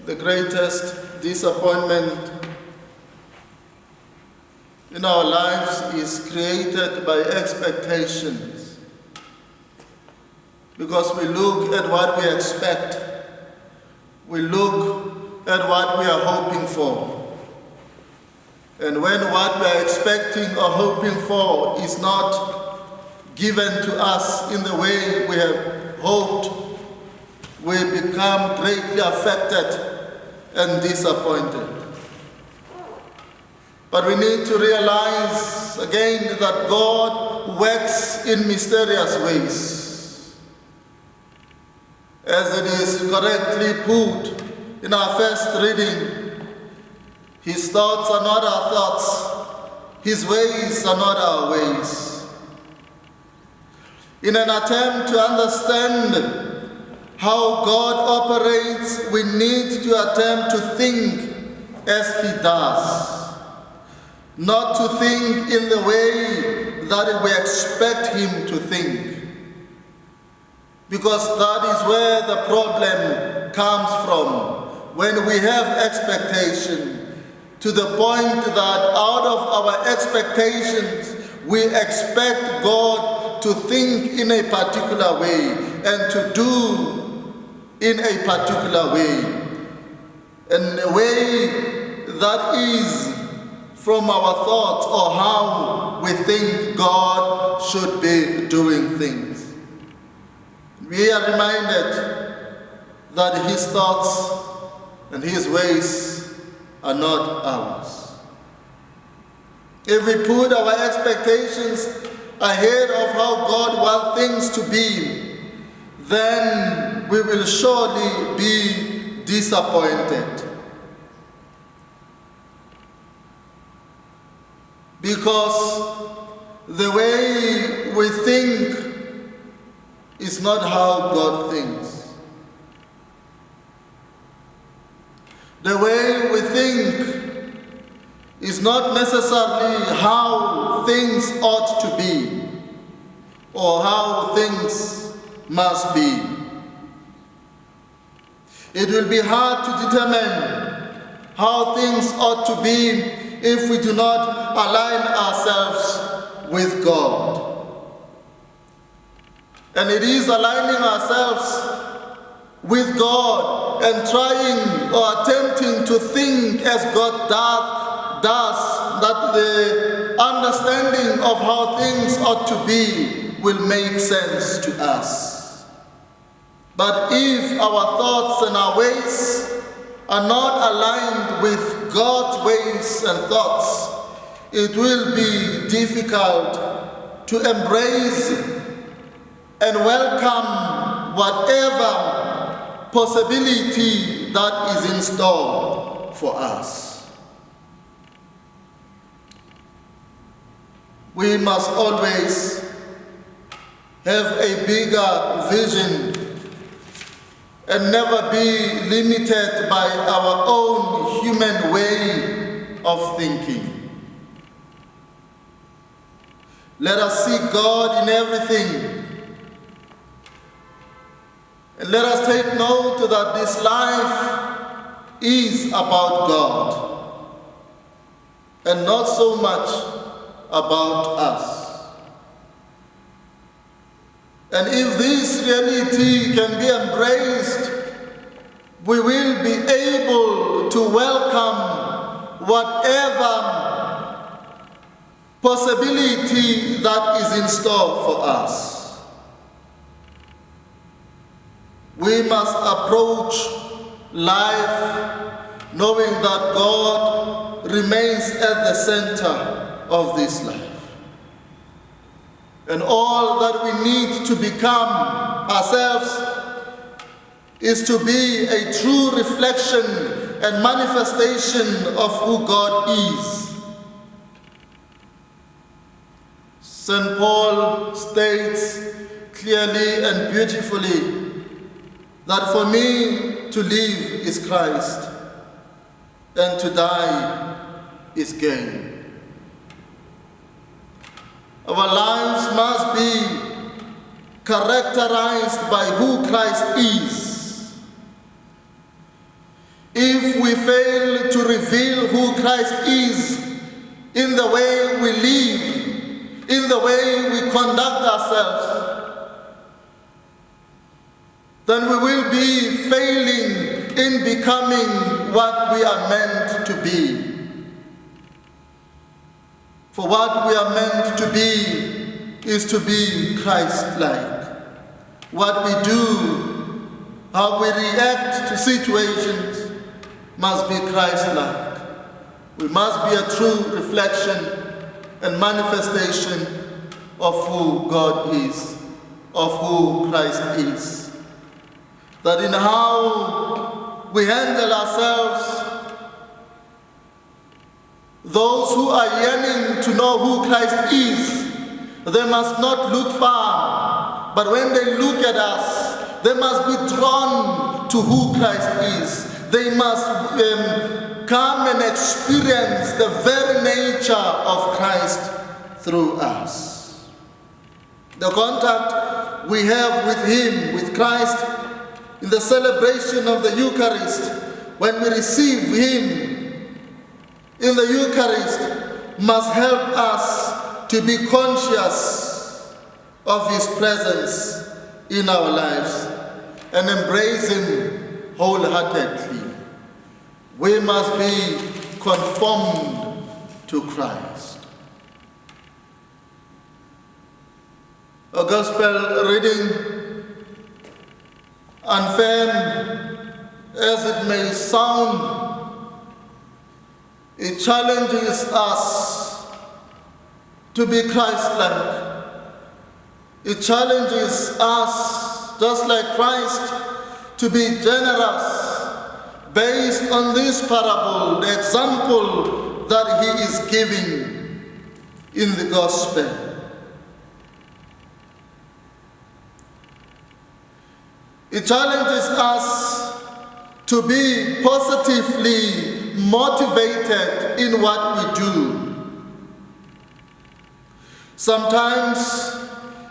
The greatest disappointment in our lives is created by expectations. Because we look at what we expect, we look at what we are hoping for. And when what we are expecting or hoping for is not given to us in the way we have hoped, we become greatly affected and disappointed. But we need to realize again that God works in mysterious ways. As it is correctly put in our first reading, His thoughts are not our thoughts, His ways are not our ways. In an attempt to understand how God operates, we need to attempt to think as He does, not to think in the way that we expect Him to think, because that is where the problem comes from. When we have expectation, to the point that out of our expectations, we expect God to think in a particular way and to do in a particular way, in a way that is from our thoughts or how we think God should be doing things. We are reminded that His thoughts and His ways are not ours. If we put our expectations ahead of how God wants things to be, then we will surely be disappointed. Because the way we think is not how God thinks. The way we think is not necessarily how things ought to be or how things must be. It will be hard to determine how things ought to be if we do not align ourselves with God. And it is aligning ourselves with God and trying or attempting to think as God does that the understanding of how things ought to be will make sense to us. But if our thoughts and our ways are not aligned with God's ways and thoughts, it will be difficult to embrace and welcome whatever possibility that is in store for us. We must always have a bigger vision and never be limited by our own human way of thinking. Let us seek God in everything. And let us take note that this life is about God and not so much about us. And if this reality can be embraced, we will be able to welcome whatever possibility that is in store for us. We must approach life knowing that God remains at the center of this life. And all that we need to become ourselves is to be a true reflection and manifestation of who God is. St. Paul states clearly and beautifully that for me to live is Christ and to die is gain. Our lives must be characterized by who Christ is. who Christ is in the way we live, in the way we conduct ourselves, then we will be failing in becoming what we are meant to be. For what we are meant to be is to be Christ-like. What we do, how we react to situations must be Christ-like. We must be a true reflection and manifestation of who God is, of who Christ is. That in how we handle ourselves, those who are yearning to know who Christ is, they must not look far, but when they look at us, they must be drawn to who Christ is. They must come and experience the very nature of Christ through us. The contact we have with Him, with Christ, in the celebration of the Eucharist, when we receive Him in the Eucharist, must help us to be conscious of His presence in our lives and embrace Him wholeheartedly. We must be conformed to Christ. A gospel reading, unfair as it may sound, it challenges us to be Christ-like. It challenges us, just like Christ, to be generous based on this parable, the example that He is giving in the gospel. It challenges us to be positively motivated in what we do. Sometimes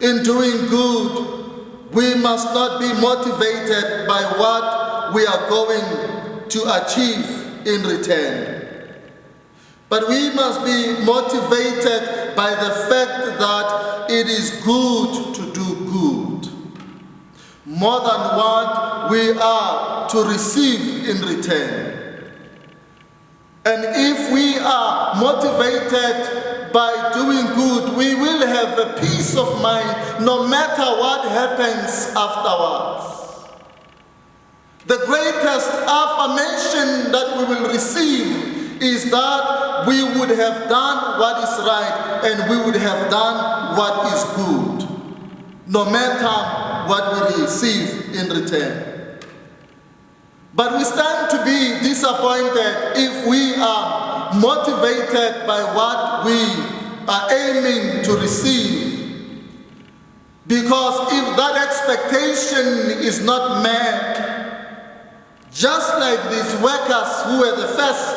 in doing good, we must not be motivated by what we are going to achieve in return. But we must be motivated by the fact that it is good to do good, more than what we are to receive in return. And if we are motivated by doing good, we will have a peace of mind no matter what happens afterwards. The greatest affirmation that we will receive is that we would have done what is right and we would have done what is good, no matter what we receive in return. But we stand to be disappointed if we are motivated by what we are aiming to receive. Because if that expectation is not met, just like these workers who were the first,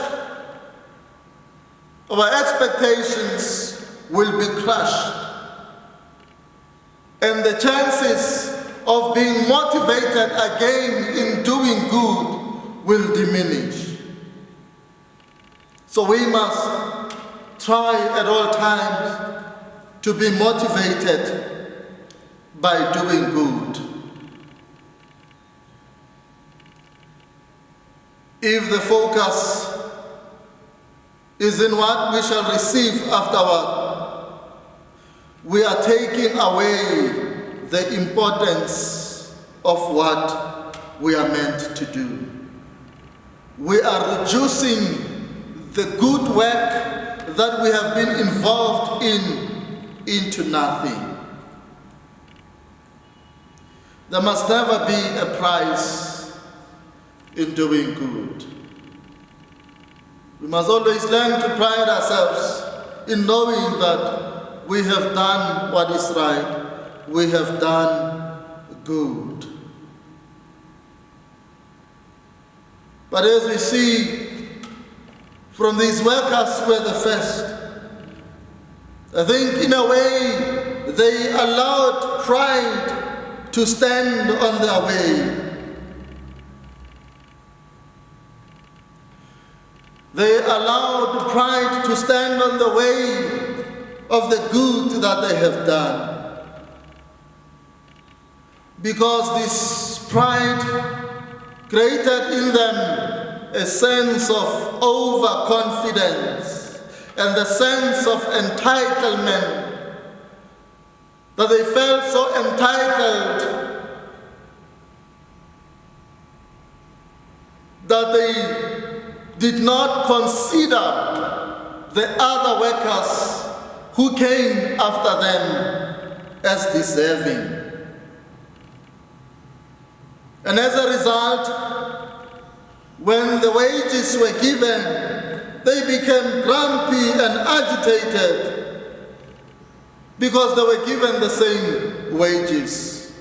our expectations will be crushed. And the chances of being motivated again in doing good will diminish. So we must try at all times to be motivated by doing good. If the focus is in what we shall receive afterward, we are taking away the importance of what we are meant to do. We are reducing the good work that we have been involved in into nothing. There must never be a price in doing good. We must always learn to pride ourselves in knowing that we have done what is right, we have done good. But as we see from these workers who were the first, I think in a way they allowed pride to stand on their way. They allowed pride to stand on the way of the good that they have done. Because this pride created in them a sense of overconfidence and the sense of entitlement, that they felt so entitled that they did not consider the other workers who came after them as deserving. And as a result, when the wages were given, they became grumpy and agitated because they were given the same wages.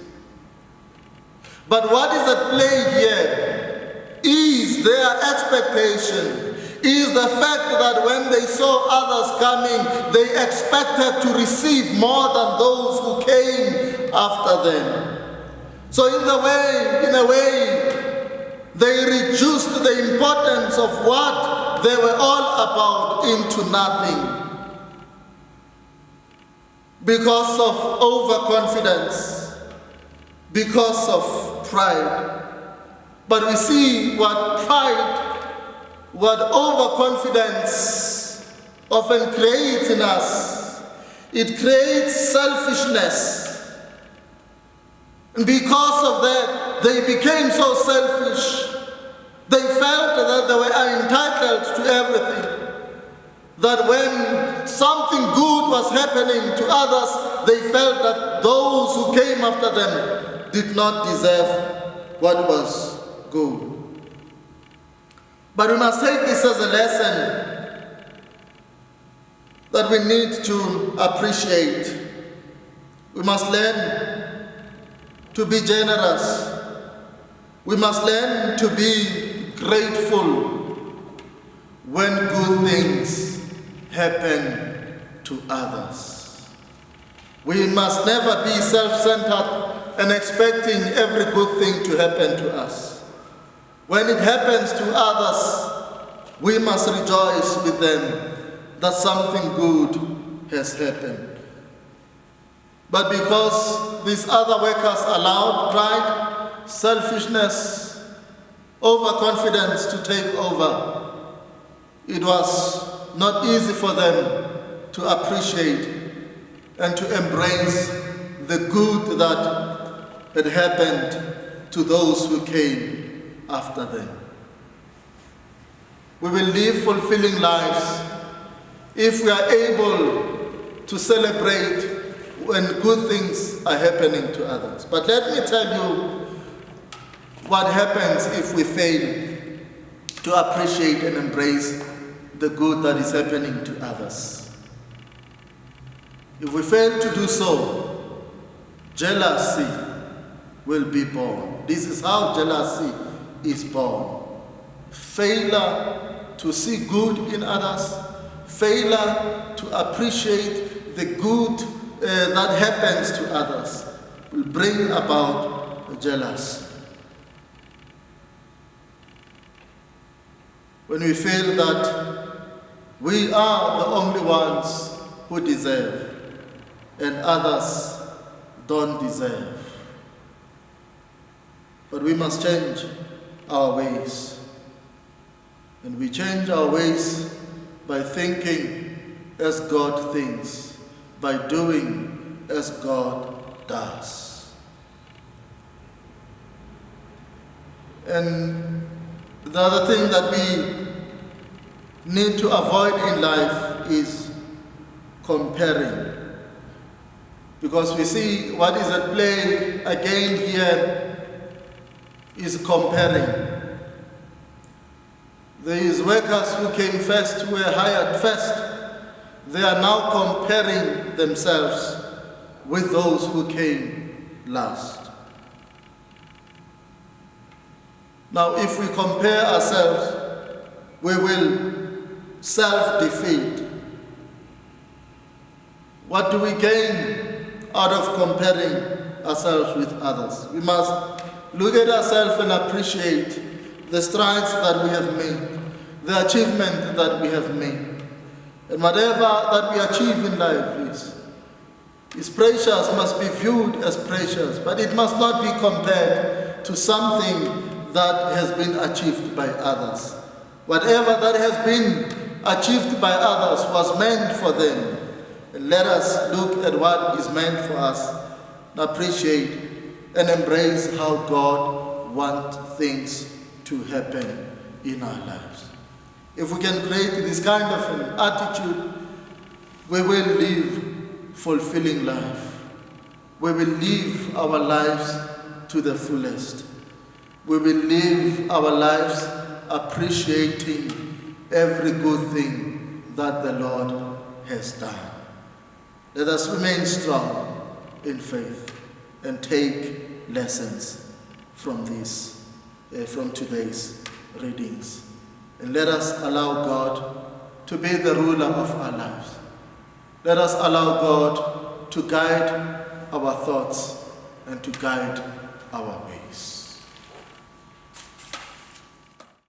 But what is at play here is their expectation, is the fact that when they saw others coming, they expected to receive more than those who came after them. So in a way, they reduced the importance of what they were all about into nothing because of overconfidence, because of pride. But we see what pride, what overconfidence often creates in us. It creates selfishness. And because of that, they became so selfish. They felt that they were entitled to everything. That when something good was happening to others, they felt that those who came after them did not deserve what was good. But we must take this as a lesson that we need to appreciate. We must learn to be generous. We must learn to be grateful when good things happen to others. We must never be self-centered and expecting every good thing to happen to us. When it happens to others, we must rejoice with them that something good has happened. But because these other workers allowed pride, selfishness, overconfidence to take over, it was not easy for them to appreciate and to embrace the good that had happened to those who came after them. We will live fulfilling lives if we are able to celebrate when good things are happening to others. But let me tell you what happens if we fail to appreciate and embrace the good that is happening to others. If we fail to do so, jealousy will be born. This is how jealousy is born. Failure to see good in others, failure to appreciate the good that happens to others will bring about jealousy. When we feel that we are the only ones who deserve and others don't deserve. But we must change our ways. And we change our ways by thinking as God thinks, by doing as God does. And the other thing that we need to avoid in life is comparing. Because we see what is at play again here is comparing. These workers who came first, who were hired first, they are now comparing themselves with those who came last. Now, if we compare ourselves, we will self-defeat. What do we gain out of comparing ourselves with others? We must look at ourselves and appreciate the strides that we have made, the achievement that we have made. And whatever that we achieve in life is precious, must be viewed as precious, but it must not be compared to something that has been achieved by others. Whatever that has been achieved by others was meant for them. And let us look at what is meant for us, and appreciate and embrace how God wants things to happen in our lives. If we can create this kind of an attitude, we will live fulfilling life. We will live our lives to the fullest. We will live our lives appreciating every good thing that the Lord has done. Let us remain strong in faith and take lessons from today's readings. And let us allow God to be the ruler of our lives. Let us allow God to guide our thoughts and to guide our ways.